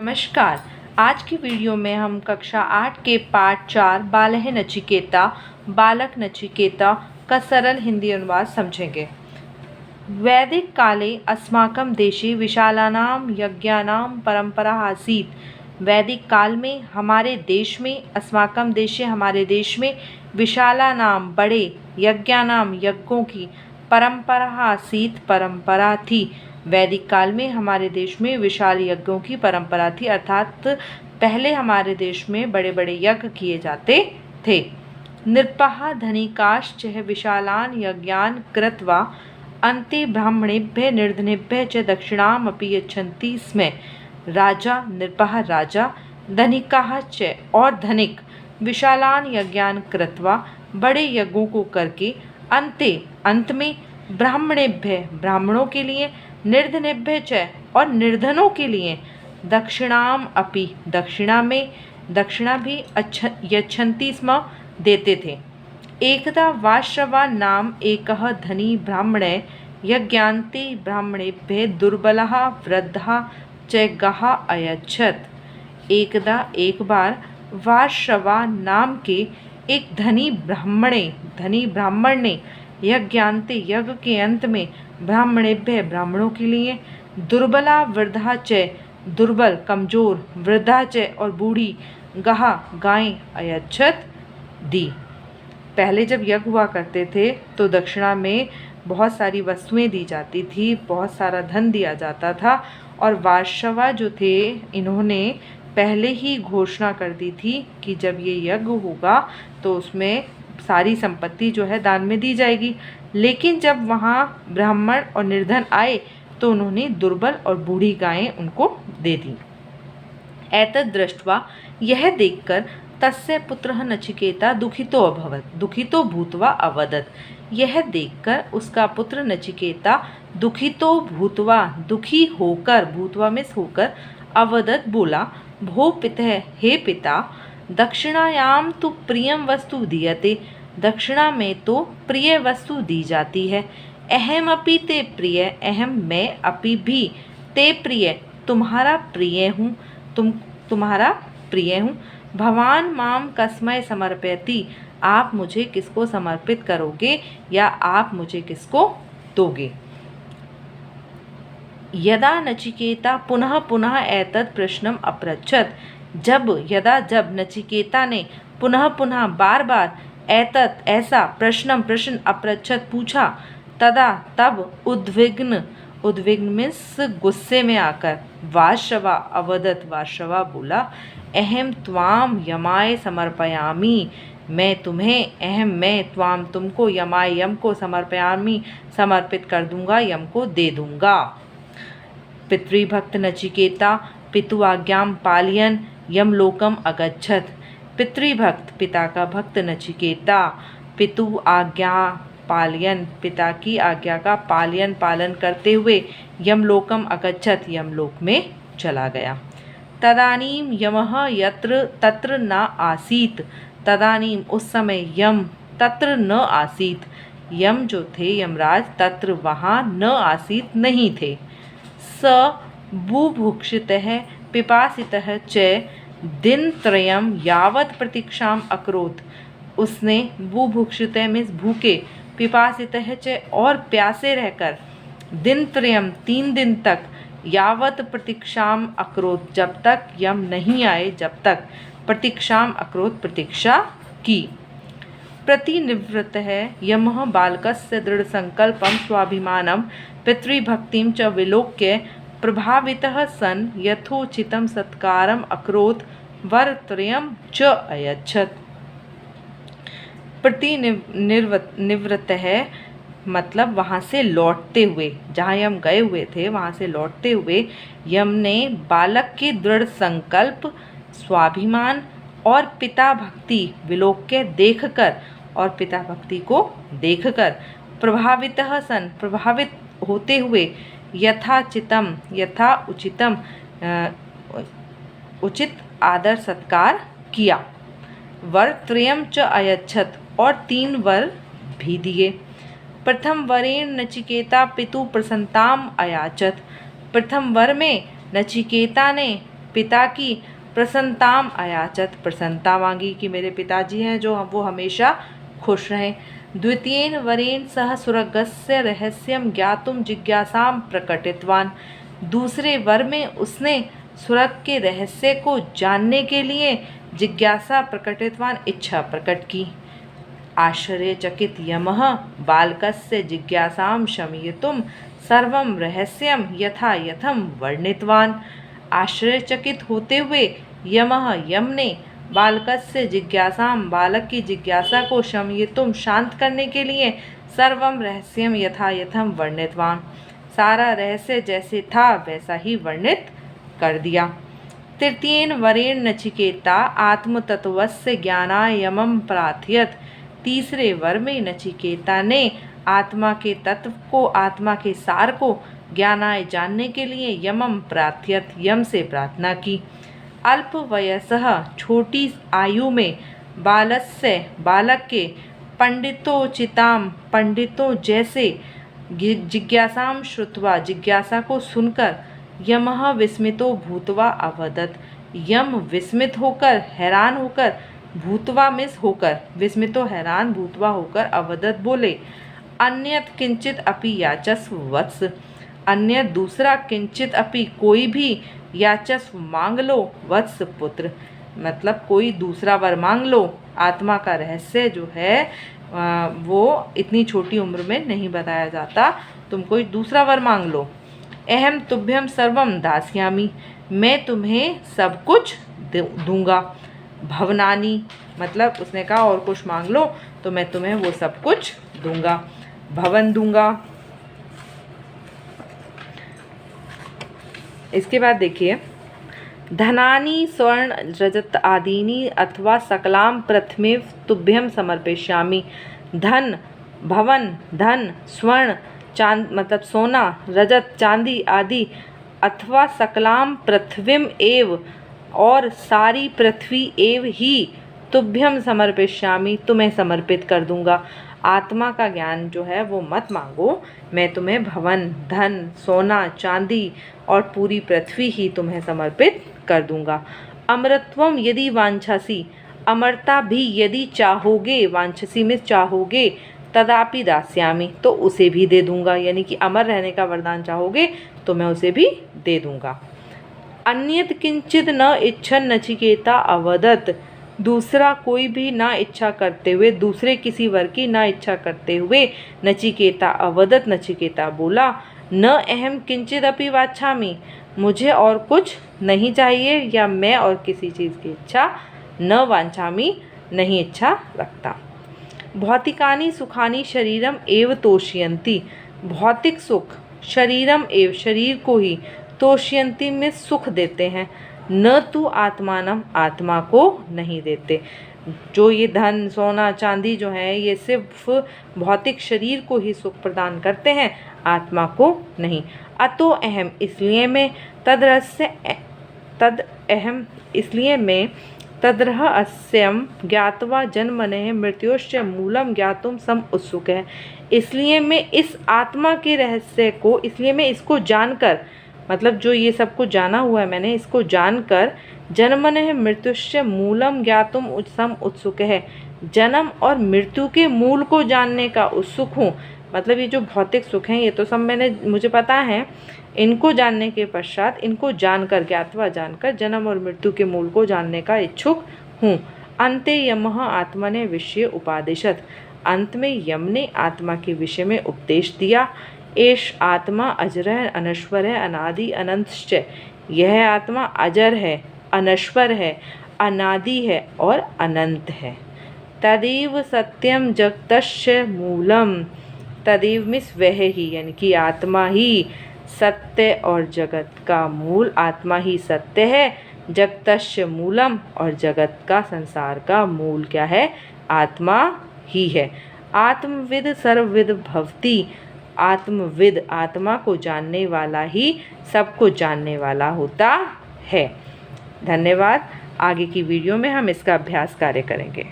नमस्कार। आज की वीडियो में हम कक्षा 8 के पाठ 4 बालः नचिकेता बालक नचिकेता का सरल हिंदी अनुवाद समझेंगे। वैदिक काले अस्माकं देशे विशालानां यज्ञानां परंपरा आसीत्। वैदिक काल में हमारे देश में अस्माकं देशे हमारे देश में विशालानां बड़े यज्ञानां यज्ञों की परंपरा आसीत् परंपरा थी। वैदिक काल में हमारे देश में विशाल यज्ञों की परंपरा थी, अर्थात पहले हमारे देश में बड़े बड़े यज्ञ किए जाते थे। नृपः धनिकाश्च विशालान् यज्ञान् कृत्वा अन्ते ब्राह्मणेभ्यः निर्धनेभ्यः च दक्षिणामपि यच्छन्ति स्म। राजा नृपः राजा, धनिकाः च और धनिक, विशालान् यज्ञान् कृत्वा बड़े यज्ञों को करके अंत में ब्राह्मणेभ्यः ब्राह्मणों के लिए, निर्धनेभ्यः च और निर्धनों के लिए, दक्षिणाम अपि दक्षिणा में दक्षिणा भी यच्छन्ति स्म देते थे। एकदा वाश्रवा नाम एकः धनी ब्राह्मणः यज्ञान्ते ब्राह्मणेभ्यः दुर्बलः वृद्धः च गः अयच्छत्। एक बार वाश्रवा नाम के एक धनी ब्राह्मण ने यज्ञान्ते यज्ञ के अंत में ब्राह्मणेभ्यः ब्राह्मणों के लिए, दुर्बला वृद्धा च दुर्बल कमजोर, वृद्धा च और बूढ़ी, गहा गायें अयच्छत दी। पहले जब यज्ञ हुआ करते थे तो दक्षिणा में बहुत सारी वस्तुएं दी जाती थी, बहुत सारा धन दिया जाता था। और वार्षवा जो थे, इन्होंने पहले ही घोषणा कर दी थी कि जब ये यज्ञ होगा तो उसमें सारी संपत्ति जो है दान में दी जाएगी। लेकिन जब वहाँ ब्राह्मण और निर्धन आए तो उन्होंने दुर्बल और बूढ़ी गायें उनको दे दी। एतद् दृष्ट्वा, यह देखकर, तस्य पुत्रः नचिकेता दुखितो भूत्वा अवदत्। यह देखकर उसका पुत्र नचिकेता दुखितो भूत्वा दुखी होकर, भूत्वा में होकर, अवदत् बोला, भो पितः हे पिता, दक्षिणायां तो प्रियम वस्तु दीयते, दक्षिणा में तो प्रिय वस्तु दी जाती है। अहम अपि ते प्रिय, अहम मैं अपि भी, ते प्रिय तुम्हारा प्रिय हूँ, तुम्हारा प्रिय हूँ। भवान माम कस्मै समर्पयति, आप मुझे किसको समर्पित करोगे या आप मुझे किसको दोगे। यदा नचिकेता पुनः पुनः एतत् प्रश्नम अपृच्छत्, जब नचिकेता ने पुनः पुनः बार बार एतत् ऐसा प्रश्न अपृच्छत् पूछा, तब उद्विग्न मीन्स गुस्से में आकर, वार्षवा वार्षवा बोला, अहम त्वाम यमाय समर्पयामि, मैं त्वाम तुमको, यमाय यम को, समर्पयामि समर्पित कर दूंगा, यम को दे दूंगा। पितृभक्त नचिकेता पितु आज्ञां पालयन् यमलोकम अगच्छत्। पितृभक्त पिता का भक्त नचिकेता पितु आज्ञा पालयन पिता की आज्ञा का पालन करते हुए यमलोकम अगच्छत् यमलोक में चला गया। तदानीम यमः तत्र न आसीत्, तदानीम उस समय यम तत्र न आसीत्, यम जो थे यमराज तत्र वहाँ न आसीत् नहीं थे। स बुभुक्षितः पिपासितः च दिनत्रयं यावत् प्रतीक्षाम अकरोत्। उसने बुभुक्षितः मीन्स भूखे, पिपासितः च और प्यासे रहकर, दिनत्रयम 3 दिन तक, यावत् प्रतीक्षाम अकरोत् जब तक यम नहीं आए, जब तक, प्रतीक्षाम अकरोत् प्रतीक्षा की। प्रतिनिवृत्तः यमः बालकस्य दृढ़संकल्पं स्वाभिमानं पितृभक्तिं च विलोक्य प्रभावितः सन् यथोचितं सत्कारम् अकरोत् वरत्रयं च अयच्छत्। प्रतिनिवृत्त है मतलब वहाँ से लौटते हुए, जहाँ यम गए हुए थे वहाँ से लौटते हुए यम ने बालक के दृढ़ संकल्प, स्वाभिमान और पिता भक्ति विलोक्य देखकर, और पिता भक्ति को देखकर, प्रभावितः सन प्रभावित होते हुए, यथा उचितम उचित आदर सत्कार किया। वर त्रयम च अयच्छत् और 3 वर भी दिए। प्रथम वरेण नचिकेता पितु प्रसन्नताम अयाचत, प्रथम वर में नचिकेता ने पिता की प्रसन्नताम अयाचत, प्रसन्नता मांगी कि मेरे पिताजी हैं जो वो हमेशा खुश रहें। द्वितीयेन वरेण सह सुरगस्य रहस्यम ज्ञातुम जिज्ञासां प्रकटितवान, दूसरे वर में उसने सुरग के रहस्य को जानने के लिए जिज्ञासा प्रकटितवान, इच्छा प्रकट की। आश्चर्यचकित यमः बालकस्य जिज्ञासां शमयितुं सर्वं रहस्यं यथा यथं वर्णितवान, आश्चर्यचकित होते हुए यम ने बालकस्य जिज्ञासां, बालक की जिज्ञासा को शमयितुं, शांत करने के लिए सर्वं रहस्यं यथा यथं वर्णितवान, सारा रहस्य जैसे था वैसा ही वर्णित कर दिया। तृतीयेन वरेण नचिकेता आत्मतत्वस्य ज्ञानाय यमं प्रार्थयत, तीसरे वर में नचिकेता ने आत्मा के तत्व को, आत्मा के सार को ज्ञानाय जानने के लिए यमं प्रार्थयत, यम से प्रार्थना की। अल्प वयसः, छोटी आयु में, बालस्य, बालक के, पंडितोचिताम, पंडितों जैसे, जिज्ञासां श्रुत्वा, जिज्ञासा को सुनकर, यमः विस्मितो भूत्वा अवदत, यम विस्मित होकर, हैरान होकर, भूतवा मिस होकर, विस्मितो हैरान, भूतवा होकर, अवदत बोले, अन्यत किंचित अपि याचस्व वत्स, अन्य दूसरा, किंचित अपि कोई भी, याचस्व मांग लो, वत्स पुत्र, मतलब कोई दूसरा वर मांग लो। आत्मा का रहस्य जो है वो इतनी छोटी उम्र में नहीं बताया जाता, तुम कोई दूसरा वर मांग लो। अहम तुभ्यम सर्वम दास्यामि, मैं तुम्हें सब कुछ दूंगा। भवनानी, मतलब उसने कहा और कुछ मांग लो तो मैं तुम्हें वो सब कुछ दूंगा, भवन दूंगा। इसके बाद देखिए, धनानि स्वर्ण रजत आदीनि अथवा सकलाम प्रथमेव तुभ्यम समर्पयिष्यामि, धन, भवन, धन, स्वर्ण, चांद मतलब सोना, रजत, चांदी आदि, अथवा सकलाम पृथ्वीम एव, और सारी पृथ्वी एव ही, तुभ्यम समर्पयिष्यामि, तुम्हें समर्पित कर दूंगा। आत्मा का ज्ञान जो है वो मत मांगो, मैं तुम्हें भवन, धन, सोना, चांदी और पूरी पृथ्वी ही तुम्हें समर्पित कर दूंगा। अमरत्वम यदि वांछसी, अमरता भी यदि चाहोगे, वांछसी में चाहोगे, तदापि दास्यामि, तो उसे भी दे दूंगा, यानी कि अमर रहने का वरदान चाहोगे तो मैं उसे भी दे दूंगा। अन्यत किंचित न इच्छन नचिकेता अवदत, दूसरा कोई भी ना इच्छा करते हुए, दूसरे किसी वर की ना इच्छा करते हुए नचिकेता अवदत, नचिकेता बोला, न अहम किंचित अपि वाच्छामि, मुझे और कुछ नहीं चाहिए, या मैं और किसी चीज़ की इच्छा न वांछामि, नहीं इच्छा रखता। भौतिकानि सुखानि शरीरम एव तोषयन्ति, भौतिक सुख शरीरम एव, शरीर को ही, तोषयन्ति में सुख देते हैं, न तो आत्मानम, आत्मा को नहीं देते। जो ये धन, सोना, चांदी जो है ये सिर्फ भौतिक शरीर को ही सुख प्रदान करते हैं, आत्मा को नहीं। अतो अहम, इसलिए मैं, तद अहम, इसलिए मैं, तद्रहस्यम ज्ञात्वा जन्मनः मृत्योश्च मूलम ज्ञातुम सम उत्सुक है, इसलिए मैं इस आत्मा के रहस्य को, इसलिए मैं इसको जानकर, मतलब जो ये सब कुछ जाना हुआ है मैंने, इसको जानकर, जन्मनः मृत्युश्च मूलम ज्ञातुम सम उत्सुक है, जन्म और मृत्यु के मूल को जानने का उत्सुक हूँ। मतलब ये जो भौतिक सुख हैं ये तो सब मुझे पता है, इनको जानने के पश्चात, इनको जानकर, ज्ञातवा जानकर, जन्म और मृत्यु के मूल को जानने का इच्छुक हूँ। अन्ते यमः आत्मने विषय उपादिशत, अंत में यम ने आत्मा के विषय में उपदेश दिया। एष आत्मा अजर है, अनश्वर है, अनादि अनंतश्च, यह आत्मा अजर है, अनश्वर है, अनादि है और अनंत है। तदेव सत्यम जगतस्य मूलम, तदेव मिस वह ही, यानी कि आत्मा ही सत्य और जगत का मूल, आत्मा ही सत्य है, जगतस्य मूलम, और जगत का, संसार का मूल क्या है, आत्मा ही है। आत्मविद सर्वविद भवति, आत्मविद, आत्मा को जानने वाला ही सब को जानने वाला होता है। धन्यवाद। आगे की वीडियो में हम इसका अभ्यास कार्य करेंगे।